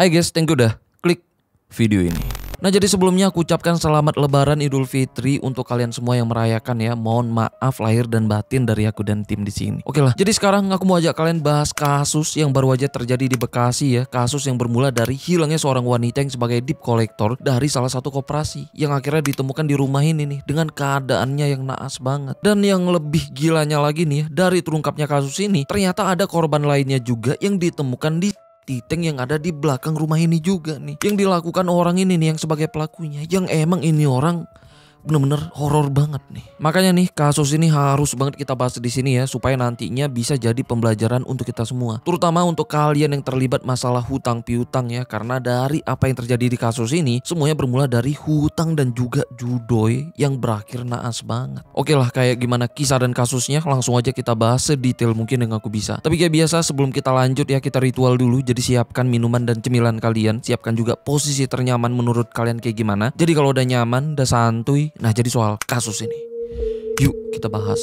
Hai guys, thank you udah klik video ini. Nah jadi sebelumnya aku ucapkan selamat lebaran Idul Fitri untuk kalian semua yang merayakan ya. Mohon maaf lahir dan batin dari aku dan tim di sini. Oke lah, jadi sekarang aku mau ajak kalian bahas kasus yang baru aja terjadi di Bekasi ya. Kasus yang bermula dari hilangnya seorang wanita yang sebagai debt collector dari salah satu koperasi yang akhirnya ditemukan di rumah ini nih dengan keadaannya yang naas banget. Dan yang lebih gilanya lagi nih ya, dari terungkapnya kasus ini ternyata ada korban lainnya juga yang ditemukan di titik yang ada di belakang rumah ini juga nih, yang dilakukan orang ini nih yang sebagai pelakunya, yang emang ini orang bener-bener horor banget nih. Makanya nih kasus ini harus banget kita bahas di sini ya, supaya nantinya bisa jadi pembelajaran untuk kita semua, terutama untuk kalian yang terlibat masalah hutang piutang ya. Karena dari apa yang terjadi di kasus ini semuanya bermula dari hutang dan juga judoy yang berakhir naas banget. Oke lah, kayak gimana kisah dan kasusnya langsung aja kita bahas sedetail mungkin yang aku bisa. Tapi kayak biasa sebelum kita lanjut ya, kita ritual dulu. Jadi siapkan minuman dan cemilan kalian, siapkan juga posisi ternyaman menurut kalian kayak gimana. Jadi kalau udah nyaman, udah santuy, nah jadi soal kasus ini, yuk kita bahas.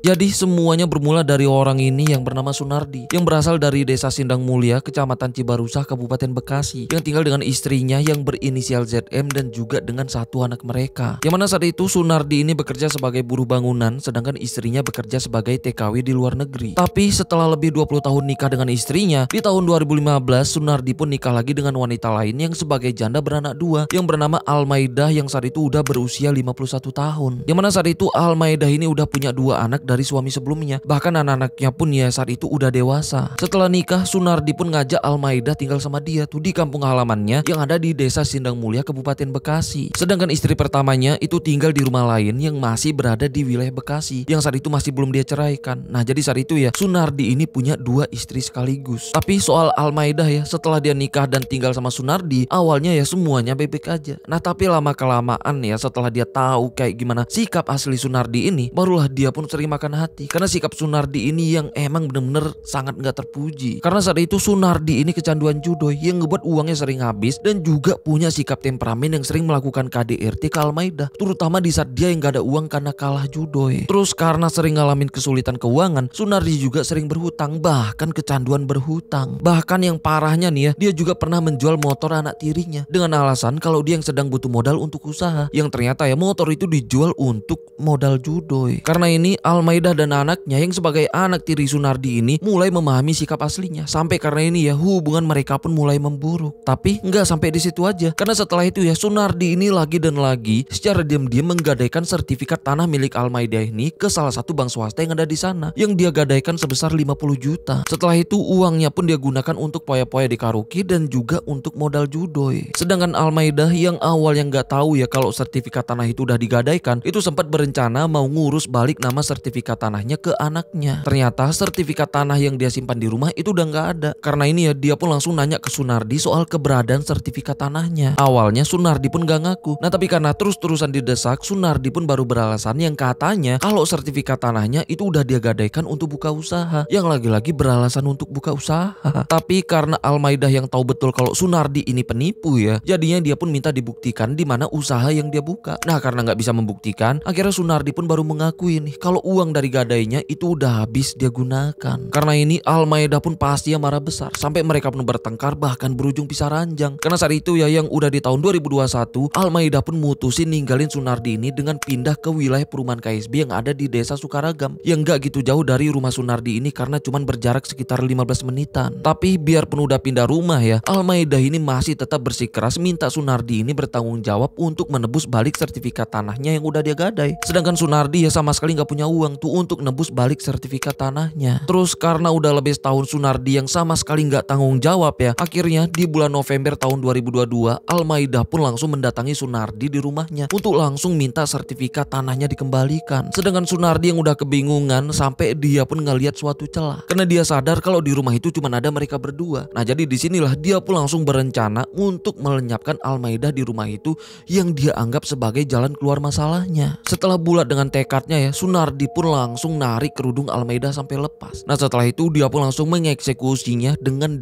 Jadi semuanya bermula dari orang ini yang bernama Sunardi, yang berasal dari desa Sindang Mulia, kecamatan Cibarusah, Kabupaten Bekasi, yang tinggal dengan istrinya yang berinisial ZM dan juga dengan satu anak mereka. Yang mana saat itu Sunardi ini bekerja sebagai buruh bangunan, sedangkan istrinya bekerja sebagai TKW di luar negeri. Tapi setelah lebih 20 tahun nikah dengan istrinya, di tahun 2015 Sunardi pun nikah lagi dengan wanita lain yang sebagai janda beranak dua, yang bernama Almaidah, yang saat itu udah berusia 51 tahun. Yang mana saat itu Almaidah ini udah punya dua anak dari suami sebelumnya. Bahkan anak-anaknya pun ya saat itu udah dewasa. Setelah nikah, Sunardi pun ngajak Almaidah tinggal sama dia tuh di kampung halamannya yang ada di desa Sindang Mulia, Kabupaten Bekasi. Sedangkan istri pertamanya itu tinggal di rumah lain yang masih berada di wilayah Bekasi, yang saat itu masih belum dia ceraikan. Nah jadi saat itu ya Sunardi ini punya dua istri sekaligus. Tapi soal Almaidah ya, setelah dia nikah dan tinggal sama Sunardi, awalnya ya semuanya bebek aja. Nah tapi lama kelamaan ya, setelah dia tahu kayak gimana sikap asli Sunardi ini, barulah dia pun sering makan hati karena sikap Sunardi ini yang emang bener-bener sangat nggak terpuji. Karena saat itu Sunardi ini kecanduan judoy yang ngebuat uangnya sering habis, dan juga punya sikap temperamen yang sering melakukan KDRT ke Almaidah, terutama di saat dia yang gak ada uang karena kalah judoy. Terus karena sering ngalamin kesulitan keuangan, Sunardi juga sering berhutang, bahkan kecanduan berhutang. Bahkan yang parahnya nih ya, dia juga pernah menjual motor anak tirinya dengan alasan kalau dia yang sedang butuh modal untuk usaha, yang ternyata ya motor itu dijual untuk modal judoy. Karena ini Almaidah dan anaknya yang sebagai anak tiri Sunardi ini mulai memahami sikap aslinya, sampai karena ini ya hubungan mereka pun mulai memburuk. Tapi nggak sampai di situ aja, karena setelah itu ya Sunardi ini lagi dan lagi secara diam-diam menggadaikan sertifikat tanah milik Almaidah ini ke salah satu bank swasta yang ada di sana, yang dia gadaikan sebesar 50 juta. Setelah itu uangnya pun dia gunakan untuk poya-poya di karaoke dan juga untuk modal judoy. Sedangkan Almaidah yang awalnya nggak tahu ya kalau sertifikat tanah itu udah digadaikan, itu sempat berencana mau ngurus balik nama sertifikat tanahnya ke anaknya. Ternyata sertifikat tanah yang dia simpan di rumah itu udah nggak ada. Karena ini ya dia pun langsung nanya ke Sunardi soal keberadaan sertifikat tanahnya. Awalnya Sunardi pun gak ngaku. Nah tapi karena terus-terusan didesak, Sunardi pun baru beralasan yang katanya kalau sertifikat tanahnya itu udah dia gadaikan untuk buka usaha. Yang lagi-lagi beralasan untuk buka usaha. Tapi karena Almaidah yang tahu betul kalau Sunardi ini penipu ya, jadinya dia pun minta dibuktikan di mana usaha yang dia buka. Nah karena nggak bisa membuktikan, akhirnya Sunardi pun baru mengakui nih kalau uang dari gadainya itu udah habis dia gunakan. Karena ini Almaidah pun pasti ya marah besar, sampai mereka pun bertengkar bahkan berujung pisah ranjang. Karena saat itu ya yang udah di tahun 2021, Almaidah pun mutusin ninggalin Sunardi ini dengan pindah ke wilayah perumahan KSB yang ada di desa Sukaragam, yang gak gitu jauh dari rumah Sunardi ini karena cuman berjarak sekitar 15 menitan. Tapi biarpun udah pindah rumah ya, Almaidah ini masih tetap bersikeras minta Sunardi ini bertanggung jawab untuk menebus balik sertifikat tanahnya yang udah dia gadai. Sedangkan Sunardi ya sama sekali gak punya uang tuh untuk nebus balik sertifikat tanahnya. Terus karena udah lebih setahun Sunardi yang sama sekali nggak tanggung jawab ya, akhirnya di bulan November tahun 2022 Almaidah pun langsung mendatangi Sunardi di rumahnya untuk langsung minta sertifikat tanahnya dikembalikan. Sedangkan Sunardi yang udah kebingungan sampai dia pun ngeliat suatu celah, karena dia sadar kalau di rumah itu cuma ada mereka berdua. Nah jadi disinilah dia pun langsung berencana untuk melenyapkan Almaidah di rumah itu yang dia anggap sebagai jalan keluar masalahnya. Setelah bulat dengan tekadnya ya, Sunardi pun langsung narik kerudung Almaidah sampai lepas. Nah setelah itu dia pun langsung mengeksekusinya dengan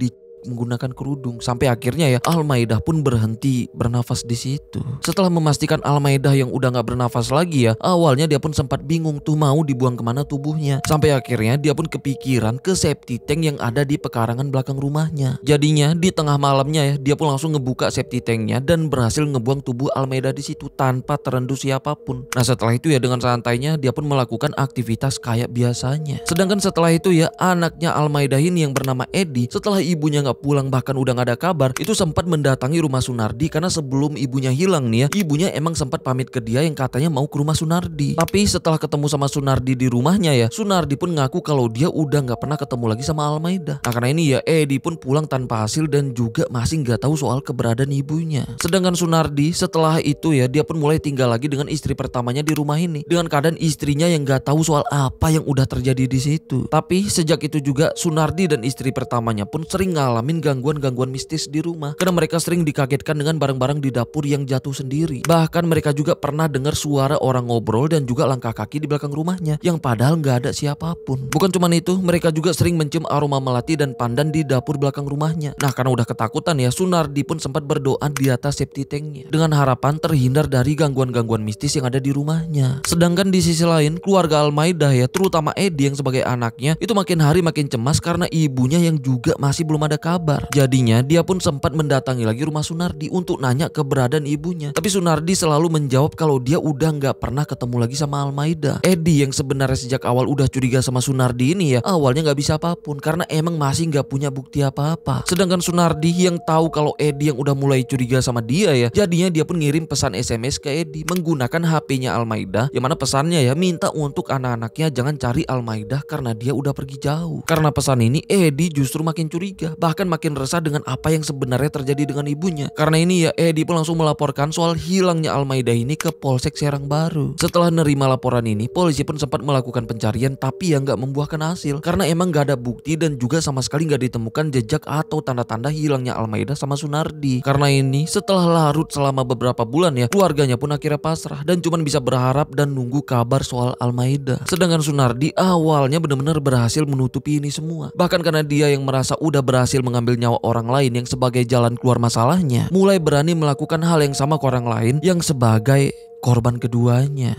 menggunakan kerudung. Sampai akhirnya ya Almaidah pun berhenti bernafas di situ. Setelah memastikan Almaidah yang udah gak bernafas lagi ya, awalnya dia pun sempat bingung tuh mau dibuang kemana tubuhnya. Sampai akhirnya dia pun kepikiran ke septic tank yang ada di pekarangan belakang rumahnya. Jadinya di tengah malamnya ya dia pun langsung ngebuka septic tanknya dan berhasil ngebuang tubuh Almaidah di situ tanpa terendus siapapun. Nah setelah itu ya dengan santainya dia pun melakukan aktivitas kayak biasanya. Sedangkan setelah itu ya anaknya Almaidah ini yang bernama Edi, setelah ibunya nggak pulang bahkan udah nggak ada kabar, itu sempat mendatangi rumah Sunardi karena sebelum ibunya hilang nih ya, ibunya emang sempat pamit ke dia yang katanya mau ke rumah Sunardi. Tapi setelah ketemu sama Sunardi di rumahnya ya, Sunardi pun ngaku kalau dia udah nggak pernah ketemu lagi sama Almaidah. Nah karena ini ya Edi pun pulang tanpa hasil dan juga masih nggak tahu soal keberadaan ibunya. Sedangkan Sunardi setelah itu ya dia pun mulai tinggal lagi dengan istri pertamanya di rumah ini dengan keadaan istrinya yang nggak tahu soal apa yang udah terjadi di situ. Tapi sejak itu juga Sunardi dan istri pertamanya pun sering ngalamin gangguan-gangguan mistis di rumah karena mereka sering dikagetkan dengan barang-barang di dapur yang jatuh sendiri. Bahkan mereka juga pernah dengar suara orang ngobrol dan juga langkah kaki di belakang rumahnya yang padahal nggak ada siapapun. Bukan cuma itu, mereka juga sering mencium aroma melati dan pandan di dapur belakang rumahnya. Nah karena udah ketakutan ya, Sunardi pun sempat berdoa di atas septic tanknya dengan harapan terhindar dari gangguan-gangguan mistis yang ada di rumahnya. Sedangkan di sisi lain keluarga Almaidah ya, terutama Edi yang sebagai anaknya, itu makin hari makin cemas karena ibunya yang juga masih belum ada kabar. Jadinya dia pun sempat mendatangi lagi rumah Sunardi untuk nanya keberadaan ibunya. Tapi Sunardi selalu menjawab kalau dia udah nggak pernah ketemu lagi sama Almaidah. Edi yang sebenarnya sejak awal udah curiga sama Sunardi ini ya, awalnya nggak bisa apapun karena emang masih nggak punya bukti apa-apa. Sedangkan Sunardi yang tahu kalau Edi yang udah mulai curiga sama dia ya, jadinya dia pun ngirim pesan SMS ke Edi menggunakan HP-nya Almaidah, yang mana pesannya ya minta untuk anak-anaknya jangan cari Almaidah karena dia udah pergi jauh. Karena pesan ini Edi justru makin curiga, bahkan makin resah dengan apa yang sebenarnya terjadi dengan ibunya. Karena ini ya Edi pun langsung melaporkan soal hilangnya Almaidah ini ke Polsek Serang Baru. Setelah nerima laporan ini, polisi pun sempat melakukan pencarian tapi yang nggak membuahkan hasil karena emang nggak ada bukti dan juga sama sekali nggak ditemukan jejak atau tanda-tanda hilangnya Almaidah sama Sunardi. Karena ini setelah larut selama beberapa bulan ya, keluarganya pun akhirnya pasrah dan cuman bisa berharap dan nunggu kabar soal Almaidah. Sedangkan Sunardi awalnya benar-benar berhasil menutupi ini semua. Bahkan karena dia yang merasa udah berhasil mengambil nyawa orang lain yang sebagai jalan keluar masalahnya, mulai berani melakukan hal yang sama ke orang lain yang sebagai korban keduanya.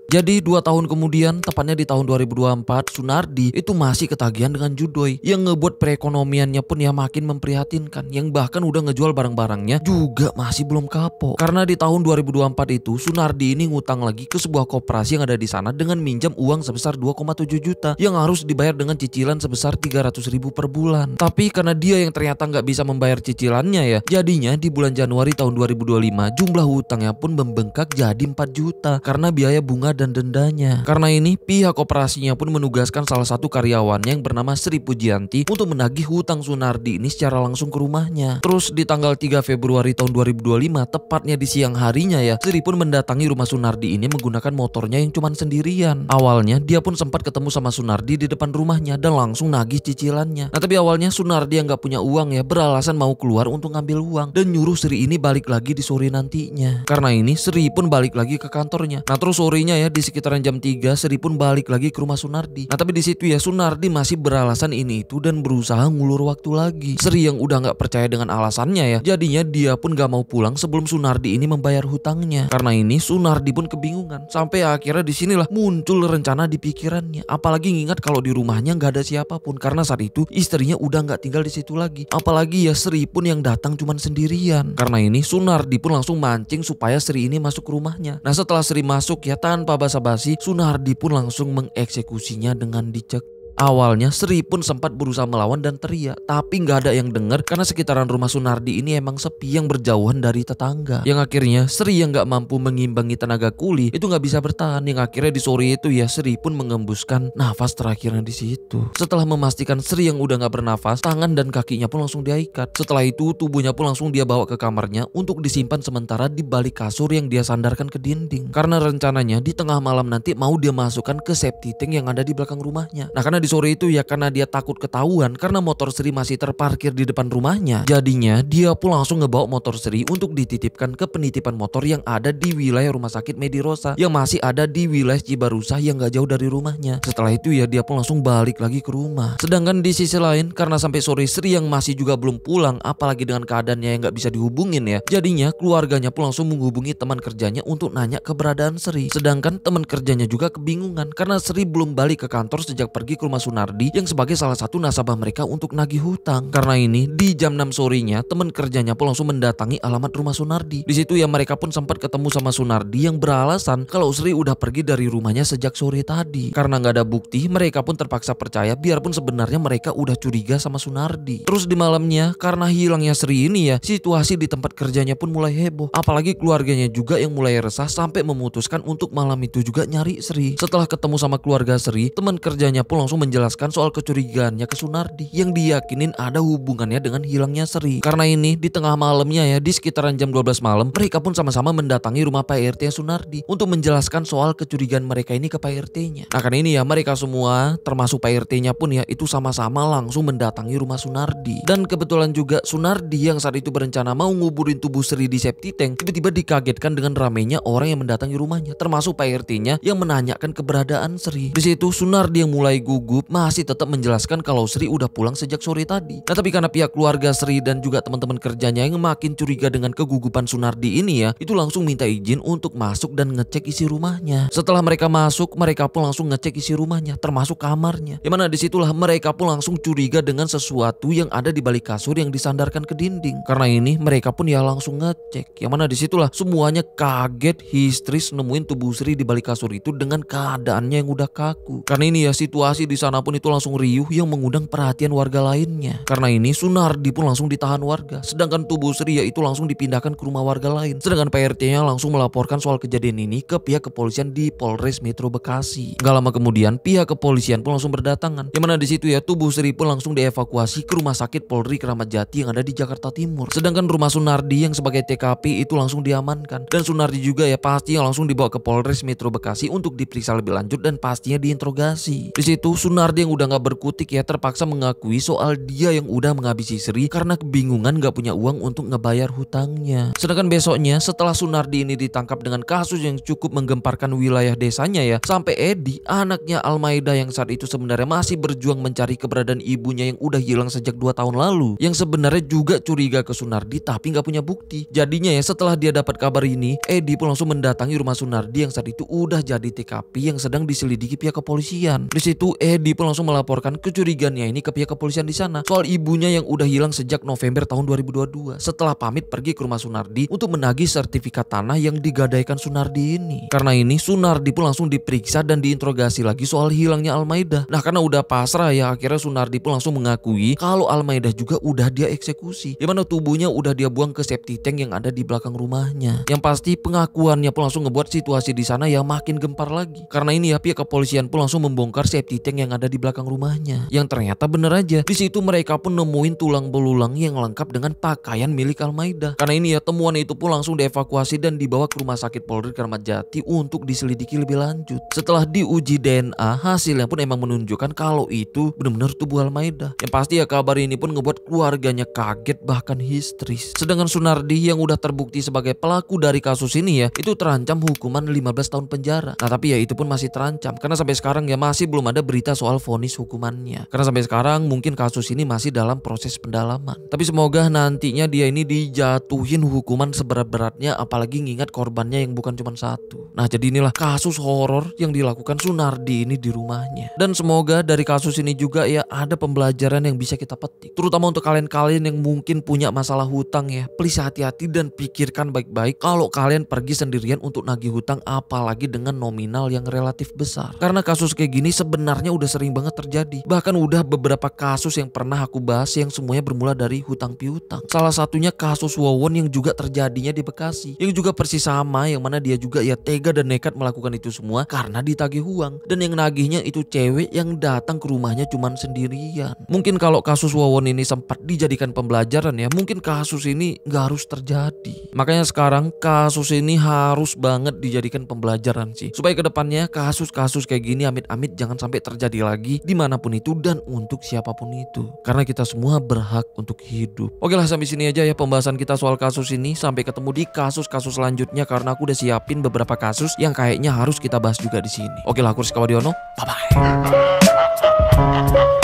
Jadi 2 tahun kemudian, tepatnya di tahun 2024, Sunardi itu masih ketagihan dengan Judoy yang ngebuat perekonomiannya pun ya makin memprihatinkan, yang bahkan udah ngejual barang-barangnya juga masih belum kapok. Karena di tahun 2024 itu Sunardi ini ngutang lagi ke sebuah koperasi yang ada di sana dengan minjam uang sebesar 2,7 juta yang harus dibayar dengan cicilan sebesar 300.000 per bulan. Tapi karena dia yang ternyata nggak bisa membayar cicilannya ya, jadinya di bulan Januari tahun 2025 jumlah hutangnya pun membengkak jadi 4 juta karena biaya bunga dan dendanya. Karena ini pihak koperasinya pun menugaskan salah satu karyawannya yang bernama Sri Pujianti untuk menagih hutang Sunardi ini secara langsung ke rumahnya. Terus di tanggal 3 Februari tahun 2025, tepatnya di siang harinya ya, Sri pun mendatangi rumah Sunardi ini menggunakan motornya yang cuman sendirian. Awalnya dia pun sempat ketemu sama Sunardi di depan rumahnya dan langsung nagih cicilannya. Nah tapi awalnya Sunardi yang gak punya uang ya beralasan mau keluar untuk ngambil uang dan nyuruh Sri ini balik lagi di sore nantinya. Karena ini Sri pun balik lagi ke kantornya. Nah terus sorenya ya di sekitaran jam 3 Sri pun balik lagi ke rumah Sunardi. Nah tapi di situ ya Sunardi masih beralasan ini itu dan berusaha ngulur waktu lagi. Sri yang udah nggak percaya dengan alasannya ya, jadinya dia pun gak mau pulang sebelum Sunardi ini membayar hutangnya. Karena ini Sunardi pun kebingungan sampai akhirnya disinilah muncul rencana di pikirannya. Apalagi ngingat kalau di rumahnya nggak ada siapapun karena saat itu istrinya udah nggak tinggal di situ lagi. Apalagi ya Sri pun yang datang cuman sendirian. Karena ini Sunardi pun langsung mancing supaya Sri ini masuk ke rumahnya. Nah setelah Sri masuk ya tanpa basa-basi Sunardi pun langsung mengeksekusinya dengan dicek. Awalnya Sri pun sempat berusaha melawan dan teriak, tapi nggak ada yang dengar karena sekitaran rumah Sunardi ini emang sepi yang berjauhan dari tetangga. Yang akhirnya Sri yang nggak mampu mengimbangi tenaga kuli itu nggak bisa bertahan. Yang akhirnya di sore itu ya Sri pun mengembuskan nafas terakhirnya di situ. Setelah memastikan Sri yang udah nggak bernafas, tangan dan kakinya pun langsung diikat. Setelah itu tubuhnya pun langsung dia bawa ke kamarnya untuk disimpan sementara di balik kasur yang dia sandarkan ke dinding. Karena rencananya di tengah malam nanti mau dia masukkan ke septic tank yang ada di belakang rumahnya. Nah karena di di sore itu ya karena dia takut ketahuan karena motor Sri masih terparkir di depan rumahnya. Jadinya dia pun langsung ngebawa motor Sri untuk dititipkan ke penitipan motor yang ada di wilayah rumah sakit Medirosa yang masih ada di wilayah Cibarusah yang gak jauh dari rumahnya. Setelah itu ya dia pun langsung balik lagi ke rumah. Sedangkan di sisi lain karena sampai sore Sri yang masih juga belum pulang, apalagi dengan keadaannya yang gak bisa dihubungin ya, jadinya keluarganya pun langsung menghubungi teman kerjanya untuk nanya keberadaan Sri. Sedangkan teman kerjanya juga kebingungan karena Sri belum balik ke kantor sejak pergi ke rumah Sunardi yang sebagai salah satu nasabah mereka untuk nagih hutang. Karena ini di jam 6 sorenya teman kerjanya pun langsung mendatangi alamat rumah Sunardi. Di situ ya mereka pun sempat ketemu sama Sunardi yang beralasan kalau Sri udah pergi dari rumahnya sejak sore tadi. Karena nggak ada bukti, mereka pun terpaksa percaya biarpun sebenarnya mereka udah curiga sama Sunardi. Terus di malamnya karena hilangnya Sri ini ya, situasi di tempat kerjanya pun mulai heboh. Apalagi keluarganya juga yang mulai resah sampai memutuskan untuk malam itu juga nyari Sri. Setelah ketemu sama keluarga Sri, teman kerjanya pun langsung menjelaskan soal kecurigaannya ke Sunardi yang diyakinin ada hubungannya dengan hilangnya Sri. Karena ini di tengah malamnya ya, di sekitaran jam 12 malam, mereka pun sama-sama mendatangi rumah Pak RT Sunardi untuk menjelaskan soal kecurigaan mereka ini ke Pak RT-nya. Nah karena ini ya mereka semua termasuk Pak RT-nya pun ya itu sama-sama langsung mendatangi rumah Sunardi. Dan kebetulan juga Sunardi yang saat itu berencana mau nguburin tubuh Sri di septic tank tiba-tiba dikagetkan dengan ramainya orang yang mendatangi rumahnya, termasuk Pak RT-nya yang menanyakan keberadaan Sri. Di situ Sunardi yang mulai gugup masih tetap menjelaskan kalau Sri udah pulang sejak sore tadi. Nah tapi karena pihak keluarga Sri dan juga teman-teman kerjanya yang makin curiga dengan kegugupan Sunardi ini ya, itu langsung minta izin untuk masuk dan ngecek isi rumahnya. Setelah mereka masuk, mereka pun langsung ngecek isi rumahnya, termasuk kamarnya. Yang mana disitulah mereka pun langsung curiga dengan sesuatu yang ada di balik kasur yang disandarkan ke dinding. Karena ini mereka pun ya langsung ngecek. Yang mana disitulah semuanya kaget, histeris nemuin tubuh Sri di balik kasur itu dengan keadaannya yang udah kaku. Karena ini ya situasi di sana pun itu langsung riuh yang mengundang perhatian warga lainnya. Karena ini Sunardi pun langsung ditahan warga, sedangkan tubuh Sri ya itu langsung dipindahkan ke rumah warga lain. Sedangkan Pak RT-nya langsung melaporkan soal kejadian ini ke pihak kepolisian di Polres Metro Bekasi. Gak lama kemudian pihak kepolisian pun langsung berdatangan. Yang mana di situ ya tubuh Sri pun langsung dievakuasi ke rumah sakit Polri Kramat Jati yang ada di Jakarta Timur. Sedangkan rumah Sunardi yang sebagai TKP itu langsung diamankan. Dan Sunardi juga ya pastinya langsung dibawa ke Polres Metro Bekasi untuk diperiksa lebih lanjut dan pastinya diinterogasi. Di situ Sunardi yang udah gak berkutik ya terpaksa mengakui soal dia yang udah menghabisi Sri karena kebingungan gak punya uang untuk ngebayar hutangnya. Sedangkan besoknya setelah Sunardi ini ditangkap dengan kasus yang cukup menggemparkan wilayah desanya ya, sampai Edi, anaknya Almaida yang saat itu sebenarnya masih berjuang mencari keberadaan ibunya yang udah hilang sejak 2 tahun lalu, yang sebenarnya juga curiga ke Sunardi tapi gak punya bukti. Jadinya ya setelah dia dapat kabar ini, Edi pun langsung mendatangi rumah Sunardi yang saat itu udah jadi TKP yang sedang diselidiki pihak kepolisian. Di situ Edi pun langsung melaporkan kecurigaannya ini ke pihak kepolisian di sana soal ibunya yang udah hilang sejak November tahun 2022 setelah pamit pergi ke rumah Sunardi untuk menagih sertifikat tanah yang digadaikan Sunardi ini. Karena ini Sunardi pun langsung diperiksa dan diinterogasi lagi soal hilangnya Almaida. Nah karena udah pasrah ya, akhirnya Sunardi pun langsung mengakui kalau Almaida juga udah dia eksekusi, di mana tubuhnya udah dia buang ke septic tank yang ada di belakang rumahnya. Yang pasti pengakuannya pun langsung ngebuat situasi di sana ya makin gempar lagi. Karena ini ya pihak kepolisian pun langsung membongkar septic tank yang ada di belakang rumahnya. Yang ternyata bener aja, di situ mereka pun nemuin tulang belulang yang lengkap dengan pakaian milik Almaida. Karena ini ya temuan itu pun langsung dievakuasi dan dibawa ke rumah sakit Polri Kramat Jati untuk diselidiki lebih lanjut. Setelah diuji DNA, hasilnya pun emang menunjukkan kalau itu benar-benar tubuh Almaida. Yang pasti ya kabar ini pun ngebuat keluarganya kaget bahkan histeris. Sedangkan Sunardi yang udah terbukti sebagai pelaku dari kasus ini ya, itu terancam hukuman 15 tahun penjara. Nah tapi ya itu pun masih terancam karena sampai sekarang ya masih belum ada berita soal vonis hukumannya. Karena sampai sekarang mungkin kasus ini masih dalam proses pendalaman. Tapi semoga nantinya dia ini dijatuhin hukuman seberat-beratnya, apalagi ngingat korbannya yang bukan cuma satu. Nah jadi inilah kasus horor yang dilakukan Sunardi ini di rumahnya. Dan semoga dari kasus ini juga ya ada pembelajaran yang bisa kita petik. Terutama untuk kalian-kalian yang mungkin punya masalah hutang ya. Please hati-hati dan pikirkan baik-baik kalau kalian pergi sendirian untuk nagih hutang, apalagi dengan nominal yang relatif besar. Karena kasus kayak gini sebenarnya udah sering banget terjadi. Bahkan udah beberapa kasus yang pernah aku bahas yang semuanya bermula dari hutang piutang. Salah satunya kasus Wawon yang juga terjadinya di Bekasi, yang juga persis sama, yang mana dia juga ya tega dan nekat melakukan itu semua karena ditagih uang. Dan yang nagihnya itu cewek yang datang ke rumahnya cuman sendirian. Mungkin kalau kasus Wawon ini sempat dijadikan pembelajaran ya, mungkin kasus ini gak harus terjadi. Makanya sekarang kasus ini harus banget dijadikan pembelajaran sih, supaya kedepannya kasus-kasus kayak gini amit-amit jangan sampai terjadi terjadi lagi dimanapun itu dan untuk siapapun itu. Karena kita semua berhak untuk hidup. Oke lah, sampai sini aja ya pembahasan kita soal kasus ini. Sampai ketemu di kasus-kasus selanjutnya karena aku udah siapin beberapa kasus yang kayaknya harus kita bahas juga di sini. Oke lah, aku Rizky Wadiono. Bye bye.